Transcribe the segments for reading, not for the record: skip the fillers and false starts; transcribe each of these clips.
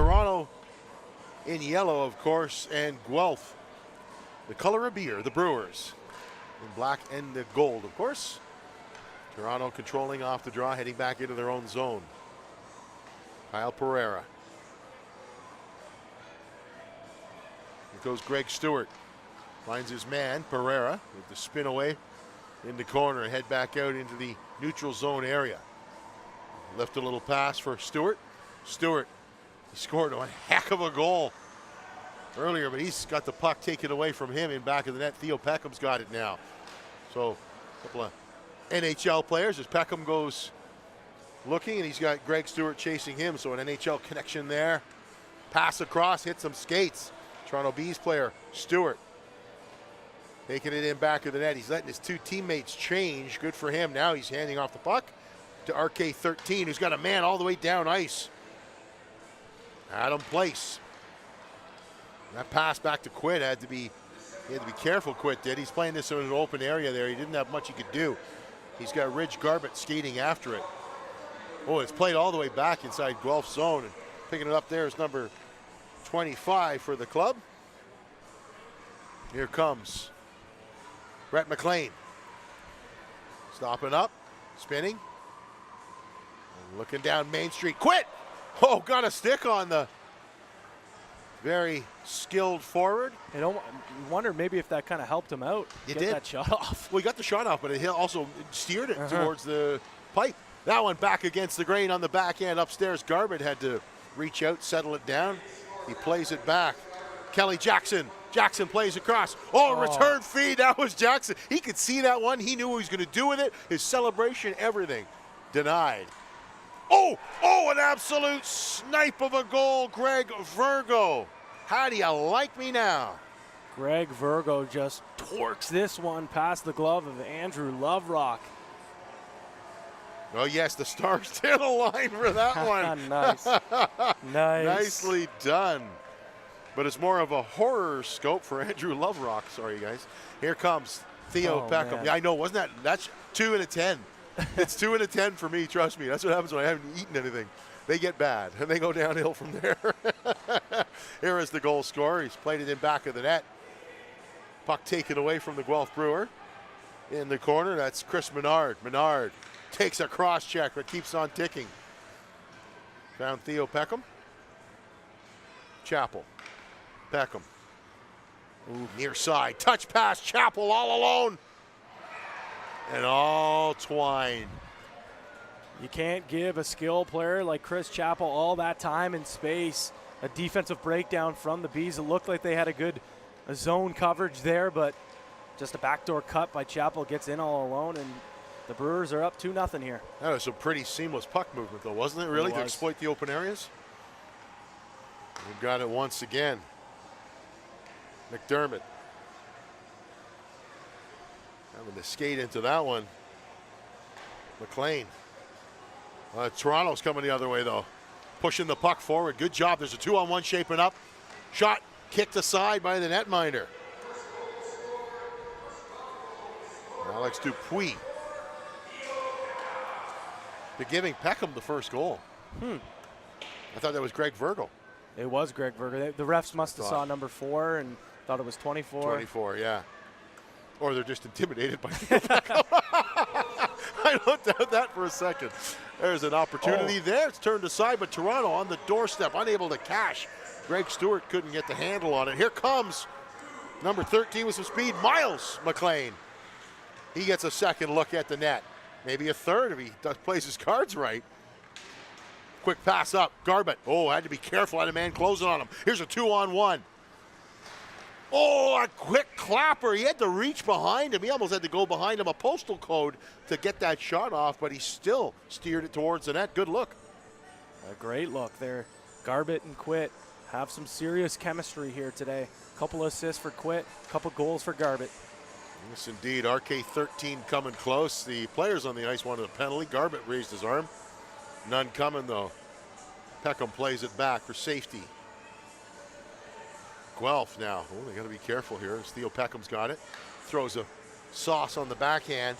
Toronto in yellow, of course, and Guelph, the color of beer, the Brewers, in black and the gold, of course. Toronto controlling off the draw, heading back into their own zone. Kyle Pereira. Here goes Greg Stewart. Finds his man, Pereira, with the spin away in the corner and head back out into the neutral zone area. Left a little pass for Stewart. Stewart, he scored a heck of a goal earlier, but he's got the puck taken away from him in back of the net. Theo Peckham's got it now. So a couple of NHL players as Peckham goes looking, and he's got Greg Stewart chasing him. So an NHL connection there. Pass across, hit some skates. Toronto Bees player Stewart taking it in back of the net. He's letting his two teammates change. Good for him. Now he's handing off the puck to RK13, who's got a man all the way down ice. Adam Place. That pass back to Quinn he had to be careful. Quinn did. He's playing this in an open area there. He didn't have much he could do. He's got Ridge Garbett skating after it. Oh, it's played all the way back inside Guelph zone, and picking it up there is number 25 for the club. Here comes Brett McLean. Stopping up, spinning, and looking down Main Street. Quit! Oh, got a stick on the very skilled forward. You wonder maybe if that kind of helped him out. Get that shot off. Well, he got the shot off, but it also steered it towards the pipe. That one back against the grain on the backhand upstairs. Garbett had to reach out, settle it down. He plays it back. Kelly Jackson. Jackson plays across. Oh, return feed. That was Jackson. He could see that one. He knew what he was going to do with it. His celebration, everything. Denied. Oh, an absolute snipe of a goal, Greg Virgo. How do you like me now? Greg Virgo just torques this one past the glove of Andrew Loverock. Oh, yes, the stars did align for that one. Nice. Nice. Nicely done. But it's more of a horror scope for Andrew Loverock. Sorry, guys. Here comes Theo Peckham. Man. Yeah, I know. Wasn't that's 2 and a 10. It's 2 and a 10 for me. Trust me. That's what happens when I haven't eaten anything. They get bad, and they go downhill from there. Here is the goal scorer. He's played it in back of the net. Puck taken away from the Guelph Brewer. In the corner, that's Chris Menard. Menard takes a cross check, but keeps on ticking. Found Theo Peckham. Chappell. Peckham. Ooh, near side. Touch pass. Chappell all alone. And all Twine. You can't give a skill player like Chris Chappell all that time and space. A defensive breakdown from the Bees. It looked like they had a good zone coverage there, but just a backdoor cut by Chappell gets in all alone, and the Brewers are up 2-0 here. That was a pretty seamless puck movement, though, wasn't it, really, to exploit the open areas? We've got it once again. McDermott. Having to skate into that one. McLean. Toronto's coming the other way, though. Pushing the puck forward. Good job. There's a 2-on-1 shaping up. Shot kicked aside by the netminder. Alex Dupuis. They're giving Peckham the first goal. I thought that was Greg Virgo. It was Greg Virgo. The refs must have saw number 4 and thought it was 24. 24, yeah. Or they're just intimidated by Peckham. I don't doubt that for a second. There's an opportunity there. It's turned aside, but Toronto on the doorstep, unable to cash. Greg Stewart couldn't get the handle on it. Here comes number 13 with some speed, Miles McLean. He gets a second look at the net. Maybe a third if he plays his cards right. Quick pass up, Garbett. Oh, had to be careful, had a man closing on him. Here's a 2-on-1. Oh, a quick clapper. He had to reach behind him. He almost had to go behind him, a postal code, to get that shot off, but he still steered it towards the net. Good look. A great look there. Garbett and Quit have some serious chemistry here today. Couple assists for Quit, couple goals for Garbett. Yes, indeed. RK13 coming close. The players on the ice wanted a penalty. Garbett raised his arm. None coming, though. Peckham plays it back for safety. Guelph now. Oh, they got to be careful here. Theo Peckham's got it. Throws a sauce on the backhand.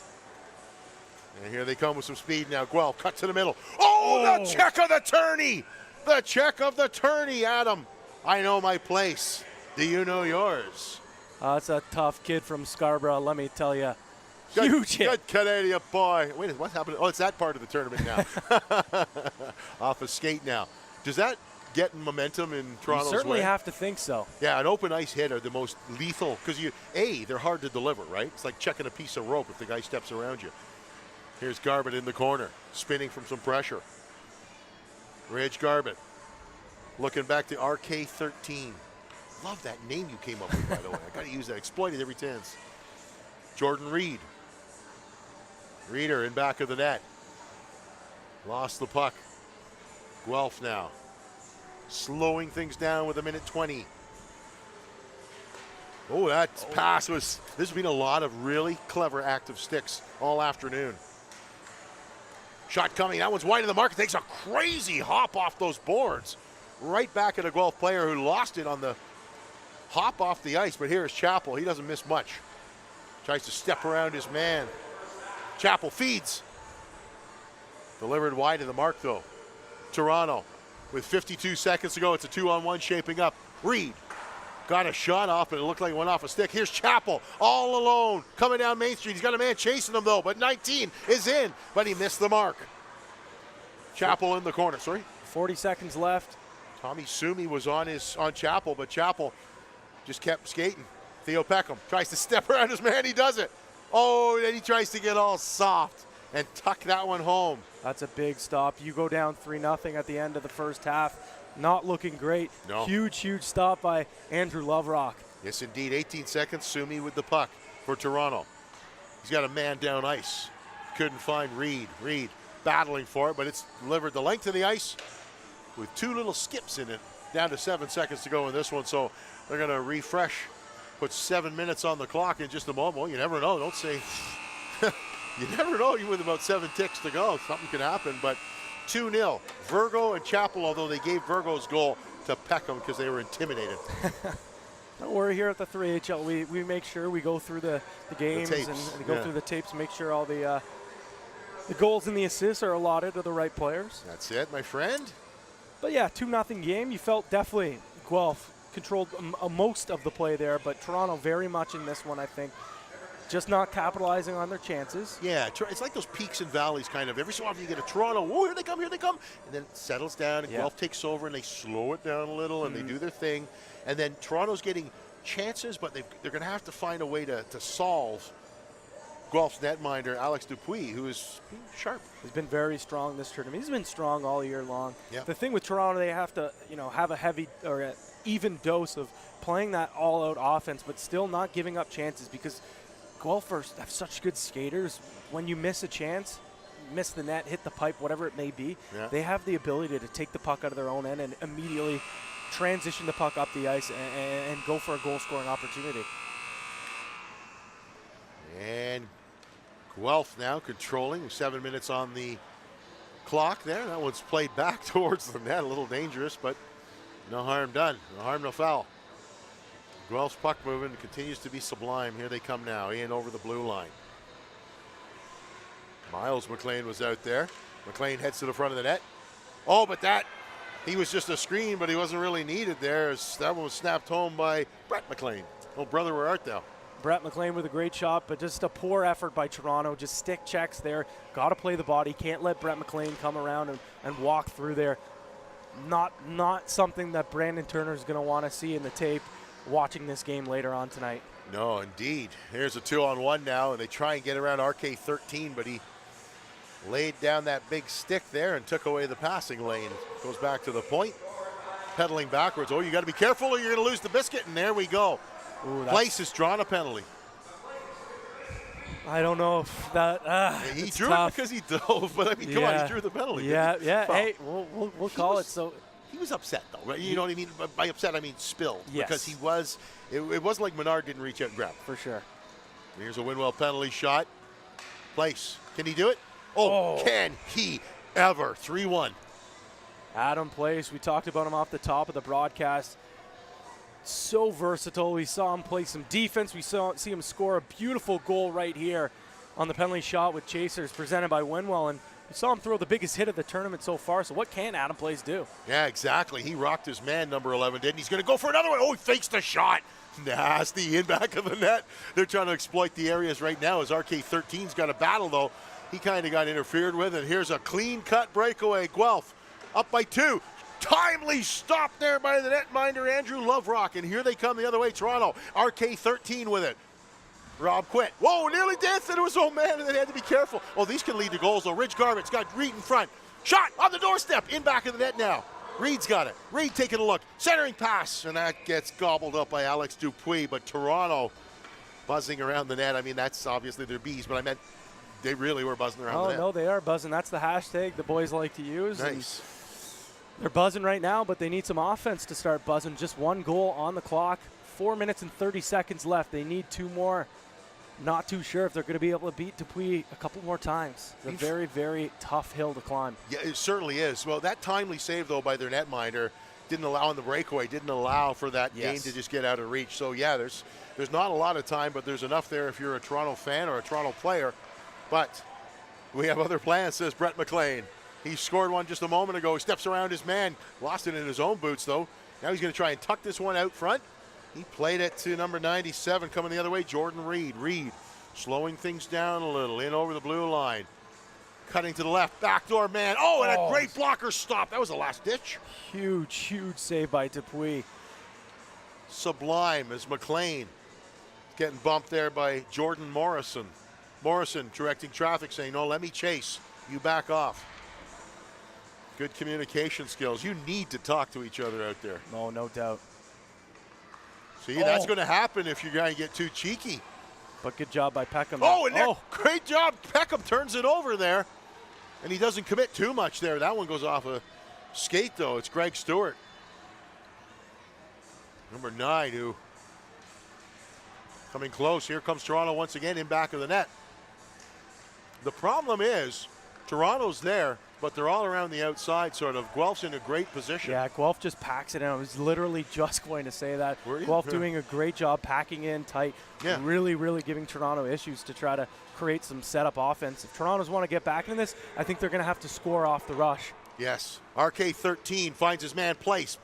And here they come with some speed now. Guelph cut to the middle. Oh, the check of the tourney The check of the tourney, Adam. I know my place. Do you know yours? That's a tough kid from Scarborough, let me tell you. Huge hit. Good Canadian boy. Wait, what's happening? Oh, it's that part of the tournament now. Off a skate now. Does that get momentum in Toronto's You certainly way? have to think so. Yeah, an open ice hit are the most lethal because they're hard to deliver, right? It's like checking a piece of rope if the guy steps around you. Here's Garbutt in the corner, spinning from some pressure. Ridge Garbutt looking back to RK13. Love that name you came up with, by the way. I got to use that. Exploited every chance. Jordan Reed. Reeder in back of the net. Lost the puck. Guelph now. Slowing things down with 1:20. Oh, that pass was, there's been a lot of really clever active sticks all afternoon. Shot coming, that one's wide of the mark. It takes a crazy hop off those boards. Right back at a Guelph player who lost it on the hop off the ice, but here's Chappell. He doesn't miss much. Tries to step around his man. Chappell feeds. Delivered wide of the mark though. Toronto with 52 seconds to go. It's a 2-on-1 shaping up. Reed got a shot off, but it looked like it went off a stick. Here's Chappell all alone coming down Main Street. He's got a man chasing him though, but 19 is in, but he missed the mark. Chappell in the corner, sorry. 40 seconds left. Tommy Sumi was on Chappell, but Chappell just kept skating. Theo Peckham tries to step around his man. He does it. Oh, then he tries to get all soft and tuck that one home. That's a big stop. You go down 3-0 at the end of the first half. Not looking great. No. Huge stop by Andrew Loverock. Yes, indeed. 18 seconds. Sumi with the puck for Toronto. He's got a man down ice. Couldn't find Reed. Reed battling for it, but it's delivered the length of the ice with two little skips in it. Down to 7 seconds to go in this one, so they're going to refresh. Put 7 minutes on the clock in just a moment. Well, you never know. Don't say. You never know. You with about 7 ticks to go. Something could happen, but 2-0. Virgo and Chappell, although they gave Virgo's goal to Peckham because they were intimidated. Don't worry, here at the 3HL, we make sure we go through the games and go through the tapes, make sure all the goals and the assists are allotted to the right players. That's it, my friend. But yeah, 2-0 game. You felt definitely Guelph controlled most of the play there, but Toronto very much in this one, I think. Just not capitalizing on their chances. Yeah, it's like those peaks and valleys kind of. Every so often you get a Toronto, whoa, here they come. And then it settles down and Guelph takes over and they slow it down a little and they do their thing. And then Toronto's getting chances, but they're going to have to find a way to solve Guelph's netminder, Alex Dupuis, who is sharp. He's been very strong this tournament. He's been strong all year long. Yep. The thing with Toronto, they have to, have a heavy or an even dose of playing that all-out offense, but still not giving up chances because Guelphers have such good skaters. When you miss a chance, miss the net, hit the pipe, whatever it may be, they have the ability to take the puck out of their own end and immediately transition the puck up the ice and go for a goal-scoring opportunity. And Guelph now controlling, 7 minutes on the clock there. That one's played back towards the net, a little dangerous, but no harm done, no harm, no foul. Guelph's puck movement continues to be sublime. Here they come now, in over the blue line. Miles McLean was out there. McLean heads to the front of the net. Oh, but he was just a screen, but he wasn't really needed there. That one was snapped home by Brett McLean. Oh, brother, where art thou? Brett McLean with a great shot, but just a poor effort by Toronto. Just stick checks there. Got to play the body. Can't let Brett McLean come around and walk through there. Not something that Brandon Turner is going to want to see in the tape watching this game later on tonight. No, indeed. Here's a 2-on-1 now, and they try and get around RK13, but he laid down that big stick there and took away the passing lane. Goes back to the point, pedaling backwards. Oh, you got to be careful or you're going to lose the biscuit, and there we go. Ooh, Place has drawn a penalty. I don't know if that. He drew it because he dove, but I mean, come on, he drew the penalty. Yeah. Well, Hey, we'll call it. So he was upset though, right? You know what I mean? By upset, I mean spilled. Yes. Because he was. It wasn't like Menard didn't reach out and grab. For sure. Here's a Winwell penalty shot. Place. Can he do it? Oh. Can he ever? 3-1. Adam Place. We talked about him off the top of the broadcast. So versatile. We saw him play some defense. We see him score a beautiful goal right here on the penalty shot with chasers presented by Winwell. And You saw him throw the biggest hit of the tournament so far, so what can Adam Place do? Yeah, exactly. He rocked his man, number 11, didn't he? He's going to go for another one. Oh, he fakes the shot. Nasty in back of the net. They're trying to exploit the areas right now as RK13's got a battle, though. He kind of got interfered with, and here's a clean-cut breakaway. Guelph up by 2. Timely stop there by the netminder, Andrew Loverock, and here they come the other way, Toronto. RK13 with it. Rob quit. Whoa, nearly danced into his own man, and they had to be careful. Oh, these can lead to goals, though. Ridge Garbutt's got Reed in front. Shot on the doorstep, in back of the net now. Reed's got it. Reed taking a look. Centering pass, and that gets gobbled up by Alex Dupuis, but Toronto buzzing around the net. I mean, that's obviously their bees, but I meant they really were buzzing around the net. Oh, no, they are buzzing. That's the hashtag the boys like to use. Nice. They're buzzing right now, but they need some offense to start buzzing. Just 1 goal on the clock. 4 minutes and 30 seconds left. They need 2 more. Not too sure if they're going to be able to beat Dupuis a couple more times. It's a very, very tough hill to climb. Yeah, it certainly is. Well, that timely save, though, by their netminder didn't allow on the breakaway, didn't allow for that game to just get out of reach. So, yeah, there's not a lot of time, but there's enough there if you're a Toronto fan or a Toronto player. But we have other plans, says Brett McLean. He scored one just a moment ago. He steps around his man. Lost it in his own boots, though. Now he's going to try and tuck this one out front. He played it to number 97, coming the other way, Jordan Reed. Reed slowing things down a little, in over the blue line. Cutting to the left, backdoor man. Oh, and a great blocker stop. That was the last ditch. Huge, huge save by Dupuis. Sublime as McLean getting bumped there by Jordan Morrison. Morrison directing traffic, saying, no, let me chase. You back off. Good communication skills. You need to talk to each other out there. Oh, no doubt. See, that's going to happen if you're going to get too cheeky. But good job by Peckham. Oh, and great job. Peckham turns it over there. And he doesn't commit too much there. That one goes off a skate, though. It's Greg Stewart. Number 9, who coming close. Here comes Toronto once again in back of the net. The problem is Toronto's there, but they're all around the outside, sort of. Guelph's in a great position. Yeah, Guelph just packs it in. I was literally just going to say that. Guelph doing a great job packing in tight. Yeah. Really, really giving Toronto issues to try to create some setup offense. If Toronto's want to get back into this, I think they're going to have to score off the rush. Yes. RK13 finds his man Place.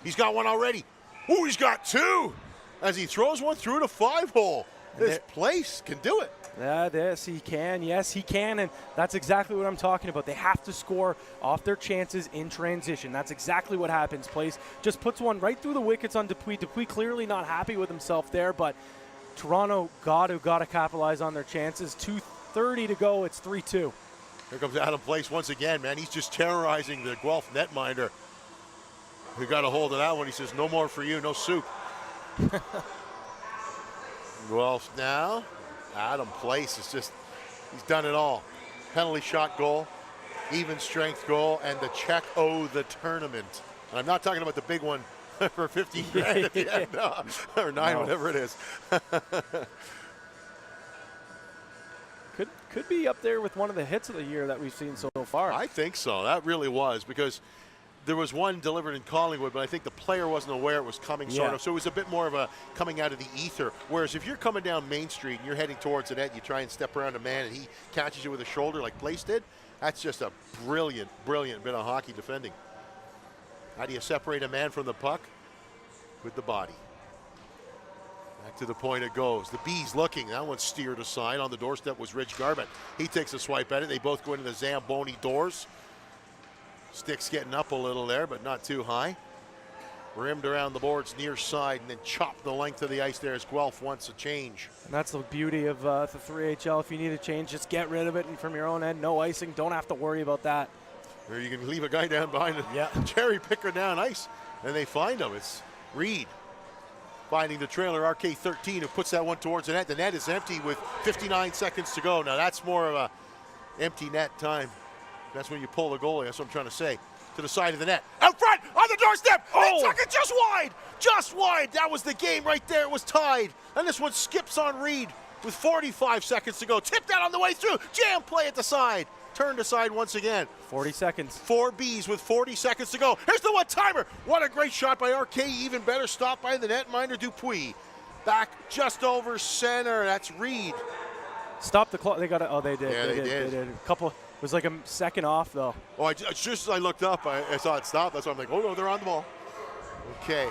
He's got one already. Ooh, he's got 2 as he throws one through the 5-hole. This Place can do it. Yes, he can. Yes, he can, and that's exactly what I'm talking about. They have to score off their chances in transition. That's exactly what happens. Place just puts one right through the wickets on Dupuis. Dupuis clearly not happy with himself there, but Toronto got to capitalize on their chances. 2:30 to go. It's 3-2. Here comes Adam Place once again, man. He's just terrorizing the Guelph netminder. He got a hold of that one. He says, no more for you, no soup. Guelph now. Adam Place is just, he's done it all. Penalty shot goal, even strength goal, and the check the tournament. And I'm not talking about the big one for 50 grand at the end, or 9, whatever it is. Could be up there with one of the hits of the year that we've seen so far. I think so. That really was, because there was one delivered in Collingwood, but I think the player wasn't aware it was coming, sort of. So it was a bit more of a coming out of the ether. Whereas if you're coming down Main Street and you're heading towards the net, you try and step around a man and he catches you with a shoulder like Place did, that's just a brilliant, brilliant bit of hockey defending. How do you separate a man from the puck? With the body. Back to the point it goes. The Bees looking. That one steered aside. On the doorstep was Ridge Garbutt. He takes a swipe at it. They both go into the Zamboni doors. Stick's getting up a little there, but not too high. Rimmed around the boards near side and then chopped the length of the ice there as Guelph wants a change. And that's the beauty of the 3HL. If you need a change, just get rid of it and from your own end. No icing. Don't have to worry about that. Or you can leave a guy down behind a cherry picker down ice, and they find him. It's Reed finding the trailer, RK13, who puts that one towards the net. The net is empty with 59 seconds to go. Now that's more of a empty net time. That's when you pull the goalie. That's what I'm trying to say. To the side of the net. Out front, on the doorstep. They took it just wide. Just wide. That was the game right there. It was tied. And this one skips on Reed with 45 seconds to go. Tipped out on the way through. Jam play at the side. Turned aside once again. 40 seconds. 4 Bs with 40 seconds to go. Here's the one-timer. What a great shot by RK. Even better stop by the netminder Dupuis. Back just over center. That's Reed. Stop the clock. They got it. Oh, they did. Yeah, they did. A was like a second off, though. Oh, just as I looked up, I saw it stop. That's why I'm like, oh, no, they're on the ball. Okay.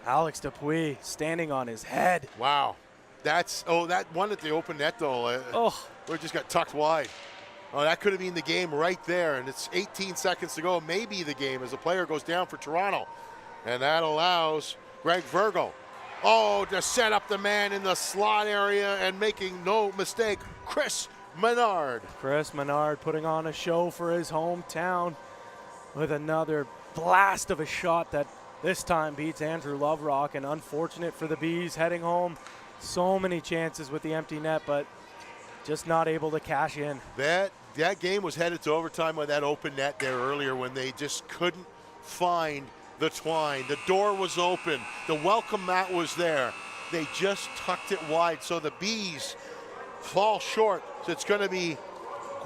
Alex Dupuis standing on his head. Wow. That one at the open net, though, it just got tucked wide. Oh, that could have been the game right there, and it's 18 seconds to go, maybe the game, as the player goes down for Toronto. And that allows Greg Virgo, to set up the man in the slot area, and making no mistake, Chris Menard. Chris Menard putting on a show for his hometown with another blast of a shot that this time beats Andrew Loverock, and unfortunate for the Bees heading home. So many chances with the empty net, but just not able to cash in. That game was headed to overtime with that open net there earlier when they just couldn't find the twine. The door was open. The welcome mat was there. They just tucked it wide. So the Bees fall short. So it's going to be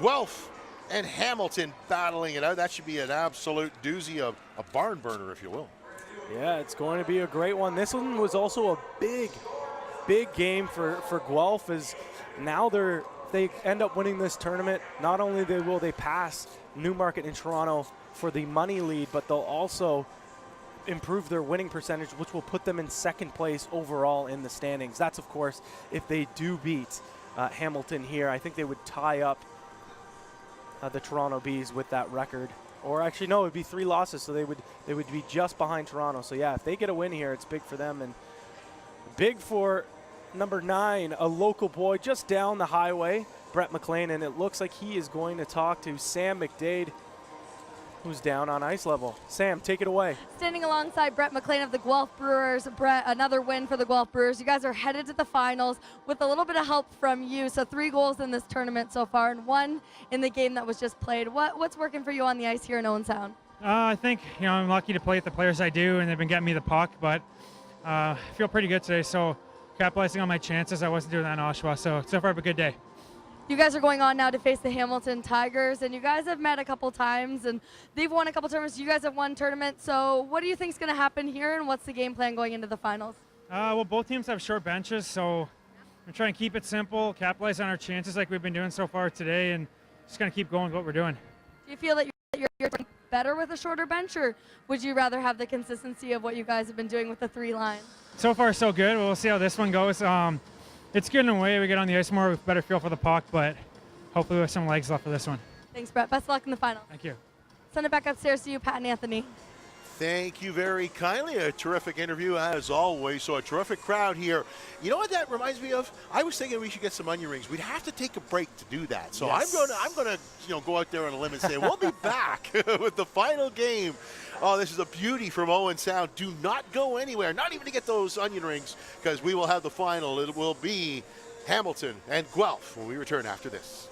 Guelph and Hamilton battling it out. That should be an absolute doozy, of a barn burner, if you will. Yeah, it's going to be a great one. This one was also a big game for Guelph, as now they end up winning this tournament. Not only will they pass Newmarket and Toronto for the money lead, but they'll also improve their winning percentage, which will put them in second place overall in the standings. That's, of course, if they do beat Hamilton here. I think they would tie up the Toronto Bees with that record. Or actually, no, it would be 3 losses, so they would be just behind Toronto. So yeah, if they get a win here, it's big for them, and big for number 9, a local boy just down the highway, Brett McLean, and it looks like he is going to talk to Sam McDade, who's down on ice level. Sam, take it away. Standing alongside Brett McLean of the Guelph Brewers. Brett, another win for the Guelph Brewers. You guys are headed to the finals with a little bit of help from you. So 3 goals in this tournament so far, and 1 in the game that was just played. What's working for you on the ice here in Owen Sound? I think I'm lucky to play with the players I do, and they've been getting me the puck, but I feel pretty good today. So capitalizing on my chances. I wasn't doing that in Oshawa, so far I have a good day. You guys are going on now to face the Hamilton Tigers, and you guys have met a couple times, and they've won a couple tournaments. You guys have won tournaments. So what do you think is going to happen here, and what's the game plan going into the finals? Well, both teams have short benches, so I'm trying to keep it simple, capitalize on our chances like we've been doing so far today, and just going to keep going with what we're doing. Do you feel that you're better with a shorter bench, or would you rather have the consistency of what you guys have been doing with the 3 line? So far, so good. We'll see how this one goes. It's good in a way. We get on the ice more with better feel for the puck, but hopefully we have some legs left for this one. Thanks, Brett. Best of luck in the final. Thank you. Send it back upstairs to you, Pat and Anthony. Thank you very kindly. A terrific interview as always. So a terrific crowd here. You know what that reminds me of? I was thinking we should get some onion rings. We'd have to take a break to do that. So yes. I'm gonna go out there on a limb and say we'll be back with the final game. Oh, this is a beauty from Owen Sound. Do not go anywhere, not even to get those onion rings, because we will have the final. It will be Hamilton and Guelph when we return after this.